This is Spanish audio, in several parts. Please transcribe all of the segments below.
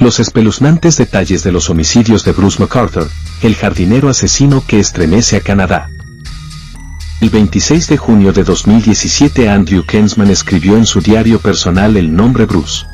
Los espeluznantes detalles de los homicidios de Bruce McArthur, el jardinero asesino que estremece a Canadá. El 26 de junio de 2017 Andrew Kensman escribió en su diario personal el nombre Bruce.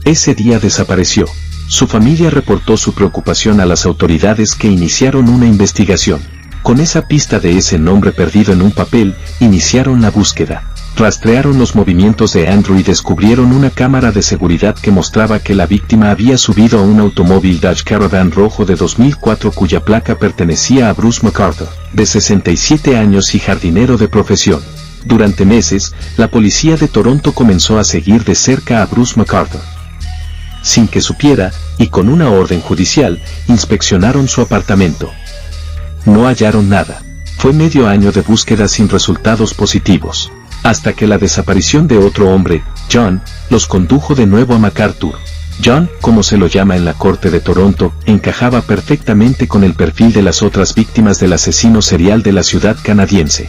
Ese día desapareció. Su familia reportó su preocupación a las autoridades que iniciaron una investigación. Con esa pista de ese nombre perdido en un papel, iniciaron la búsqueda. Rastrearon los movimientos de Andrew y descubrieron una cámara de seguridad que mostraba que la víctima había subido a un automóvil Dodge Caravan rojo de 2004 cuya placa pertenecía a Bruce McArthur, de 67 años y jardinero de profesión. Durante meses, la policía de Toronto comenzó a seguir de cerca a Bruce McArthur. Sin que supiera, y con una orden judicial, inspeccionaron su apartamento. No hallaron nada. Fue medio año de búsqueda sin resultados positivos. Hasta que la desaparición de otro hombre, John, los condujo de nuevo a McArthur. John, como se lo llama en la corte de Toronto, encajaba perfectamente con el perfil de las otras víctimas del asesino serial de la ciudad canadiense.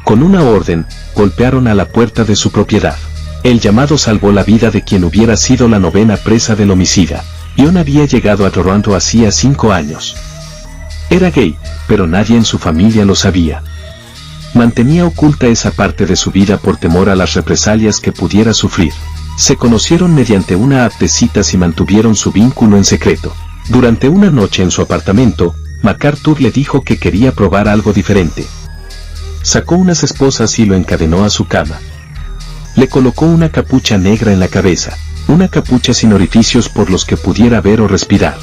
Con una orden, golpearon a la puerta de su propiedad. El llamado salvó la vida de quien hubiera sido la 9ª presa del homicida. John había llegado a Toronto hacía 5 años. Era gay, pero nadie en su familia lo sabía. Mantenía oculta esa parte de su vida por temor a las represalias que pudiera sufrir. Se conocieron mediante una app de citas y mantuvieron su vínculo en secreto. Durante una noche en su apartamento, McArthur le dijo que quería probar algo diferente. Sacó unas esposas y lo encadenó a su cama. Le colocó una capucha negra en la cabeza, una capucha sin orificios por los que pudiera ver o respirar.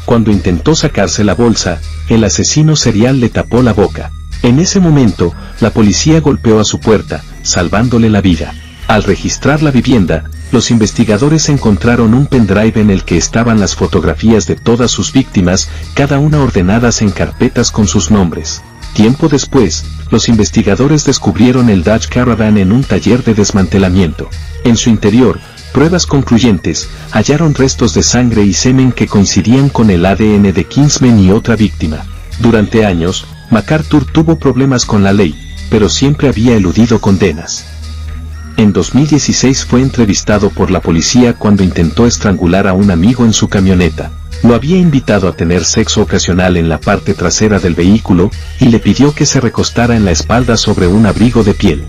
Cuando intentó sacarse la bolsa, el asesino serial le tapó la boca. En ese momento, la policía golpeó a su puerta, salvándole la vida. Al registrar la vivienda, los investigadores encontraron un pendrive en el que estaban las fotografías de todas sus víctimas, cada una ordenadas en carpetas con sus nombres. Tiempo después, los investigadores descubrieron el Dodge Caravan en un taller de desmantelamiento. En su interior, pruebas concluyentes, hallaron restos de sangre y semen que coincidían con el ADN de Kinsman y otra víctima. Durante años, McArthur tuvo problemas con la ley, pero siempre había eludido condenas. En 2016 fue entrevistado por la policía cuando intentó estrangular a un amigo en su camioneta. Lo había invitado a tener sexo ocasional en la parte trasera del vehículo, y le pidió que se recostara en la espalda sobre un abrigo de piel.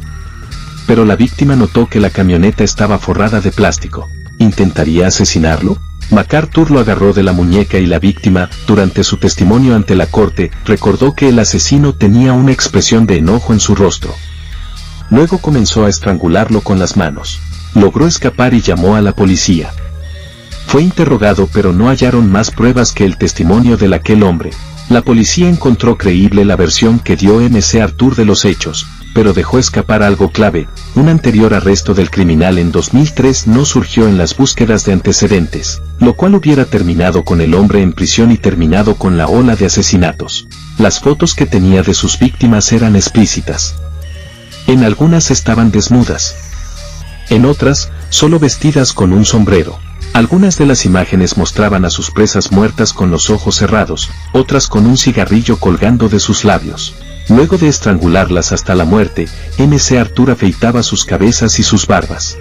Pero la víctima notó que la camioneta estaba forrada de plástico. ¿Intentaría asesinarlo? McArthur lo agarró de la muñeca y la víctima, durante su testimonio ante la corte, recordó que el asesino tenía una expresión de enojo en su rostro. Luego comenzó a estrangularlo con las manos. Logró escapar y llamó a la policía. Fue interrogado pero no hallaron más pruebas que el testimonio de aquel hombre. La policía encontró creíble la versión que dio McArthur de los hechos, pero dejó escapar algo clave: un anterior arresto del criminal en 2003 no surgió en las búsquedas de antecedentes, lo cual hubiera terminado con el hombre en prisión y terminado con la ola de asesinatos. Las fotos que tenía de sus víctimas eran explícitas. En algunas estaban desnudas. En otras, solo vestidas con un sombrero. Algunas de las imágenes mostraban a sus presas muertas con los ojos cerrados, otras con un cigarrillo colgando de sus labios. Luego de estrangularlas hasta la muerte, McArthur afeitaba sus cabezas y sus barbas.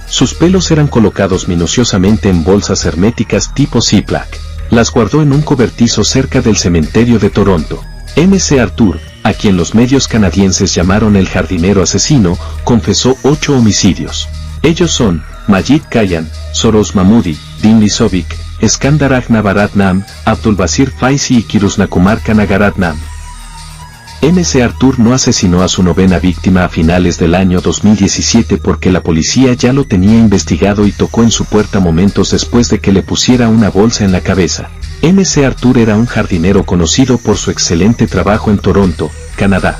Sus pelos eran colocados minuciosamente en bolsas herméticas tipo Ziploc. Las guardó en un cobertizo cerca del cementerio de Toronto. McArthur, a quien los medios canadienses llamaron el jardinero asesino, confesó 8 homicidios. Ellos son Majid Kayan, Soros Mahmoudi, Din Lisovic, Skandar Agnavaratnam, Abdulbasir Faizi y Kirusnakumar Kanagaratnam. McArthur no asesinó a su 9ª víctima a finales del año 2017 porque la policía ya lo tenía investigado y tocó en su puerta momentos después de que le pusiera una bolsa en la cabeza. McArthur era un jardinero conocido por su excelente trabajo en Toronto, Canadá.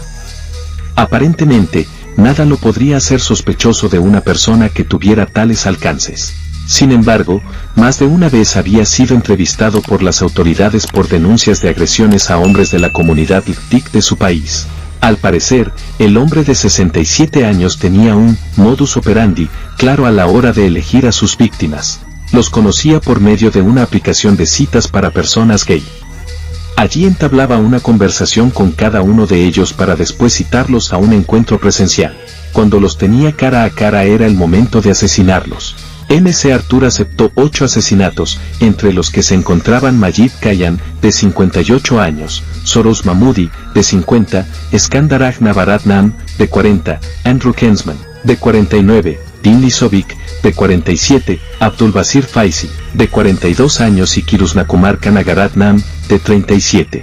Aparentemente, nada lo podría hacer sospechoso de una persona que tuviera tales alcances. Sin embargo, más de una vez había sido entrevistado por las autoridades por denuncias de agresiones a hombres de la comunidad LGBTQ de su país. Al parecer, el hombre de 67 años tenía un modus operandi claro a la hora de elegir a sus víctimas. Los conocía por medio de una aplicación de citas para personas gay. Allí entablaba una conversación con cada uno de ellos para después citarlos a un encuentro presencial. Cuando los tenía cara a cara era el momento de asesinarlos. MC Artur aceptó 8 asesinatos, entre los que se encontraban Majid Kayan, de 58 años, Soros Mahmoudi, de 50, Skandar Aghnabaratnam, de 40, Andrew Kensman, de 49, Dinli Sovic, de 47, Abdul Basir Faisi, de 42 años y Kirusnakumar Kanagaratnam, de 37.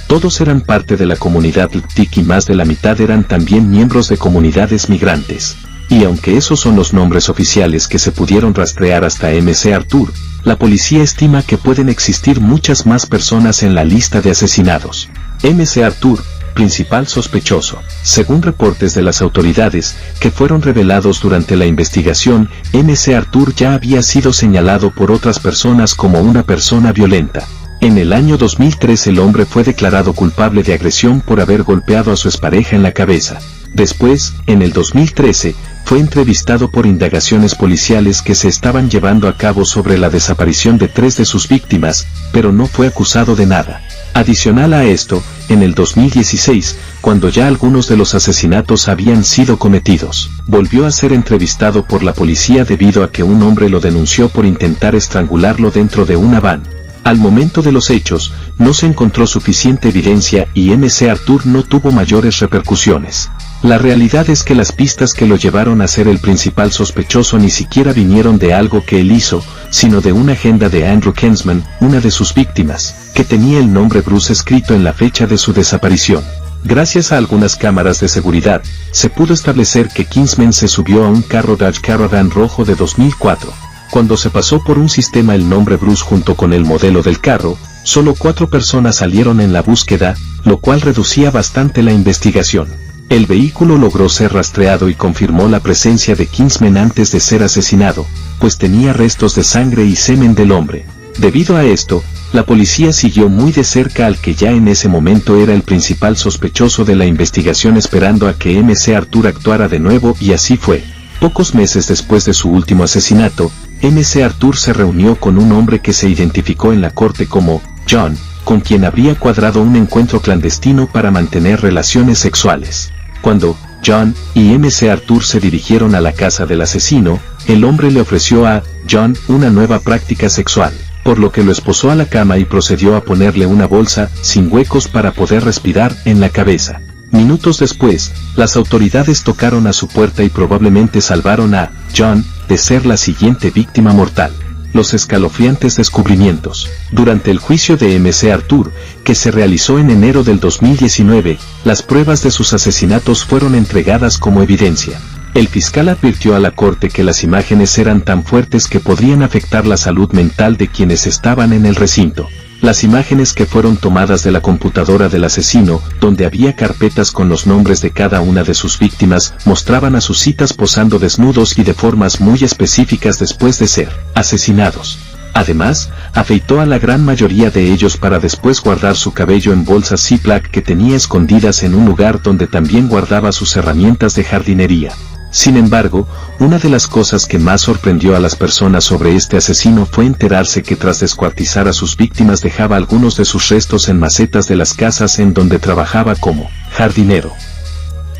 Todos eran parte de la comunidad Ltik y más de la mitad eran también miembros de comunidades migrantes. Y aunque esos son los nombres oficiales que se pudieron rastrear hasta MC Artur, la policía estima que pueden existir muchas más personas en la lista de asesinados. MC Artur, principal sospechoso. Según reportes de las autoridades, que fueron revelados durante la investigación, MC Artur ya había sido señalado por otras personas como una persona violenta. En el año 2003 el hombre fue declarado culpable de agresión por haber golpeado a su expareja en la cabeza. Después, en el 2013, fue entrevistado por indagaciones policiales que se estaban llevando a cabo sobre la desaparición de 3 de sus víctimas, pero no fue acusado de nada. Adicional a esto, en el 2016, cuando ya algunos de los asesinatos habían sido cometidos, volvió a ser entrevistado por la policía debido a que un hombre lo denunció por intentar estrangularlo dentro de una van. Al momento de los hechos, no se encontró suficiente evidencia y MC Artur no tuvo mayores repercusiones. La realidad es que las pistas que lo llevaron a ser el principal sospechoso ni siquiera vinieron de algo que él hizo, sino de una agenda de Andrew Kensman, una de sus víctimas, que tenía el nombre Bruce escrito en la fecha de su desaparición. Gracias a algunas cámaras de seguridad, se pudo establecer que Kensman se subió a un carro Dodge Caravan rojo de 2004. Cuando se pasó por un sistema el nombre Bruce junto con el modelo del carro, solo 4 personas salieron en la búsqueda, lo cual reducía bastante la investigación. El vehículo logró ser rastreado y confirmó la presencia de Kensman antes de ser asesinado, pues tenía restos de sangre y semen del hombre. Debido a esto, la policía siguió muy de cerca al que ya en ese momento era el principal sospechoso de la investigación esperando a que MC Artur actuara de nuevo y así fue. Pocos meses después de su último asesinato, MC Artur se reunió con un hombre que se identificó en la corte como John, con quien habría cuadrado un encuentro clandestino para mantener relaciones sexuales. Cuando John y MC Artur se dirigieron a la casa del asesino, el hombre le ofreció a John una nueva práctica sexual, por lo que lo esposó a la cama y procedió a ponerle una bolsa sin huecos para poder respirar en la cabeza. Minutos después, las autoridades tocaron a su puerta y probablemente salvaron a John de ser la siguiente víctima mortal. Los escalofriantes descubrimientos. Durante el juicio de MC Artur, que se realizó en enero del 2019, las pruebas de sus asesinatos fueron entregadas como evidencia. El fiscal advirtió a la corte que las imágenes eran tan fuertes que podrían afectar la salud mental de quienes estaban en el recinto. Las imágenes que fueron tomadas de la computadora del asesino, donde había carpetas con los nombres de cada una de sus víctimas, mostraban a sus citas posando desnudos y de formas muy específicas después de ser asesinados. Además, afeitó a la gran mayoría de ellos para después guardar su cabello en bolsas Ziploc que tenía escondidas en un lugar donde también guardaba sus herramientas de jardinería. Sin embargo, una de las cosas que más sorprendió a las personas sobre este asesino fue enterarse que tras descuartizar a sus víctimas dejaba algunos de sus restos en macetas de las casas en donde trabajaba como jardinero.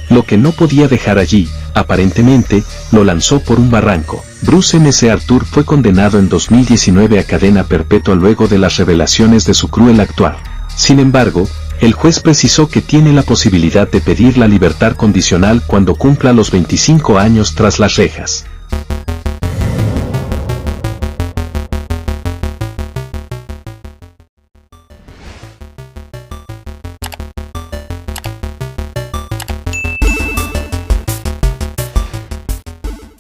Lo que no podía dejar allí, aparentemente, lo lanzó por un barranco. Bruce MC Artur fue condenado en 2019 a cadena perpetua luego de las revelaciones de su cruel actuar. Sin embargo, el juez precisó que tiene la posibilidad de pedir la libertad condicional cuando cumpla los 25 años tras las rejas.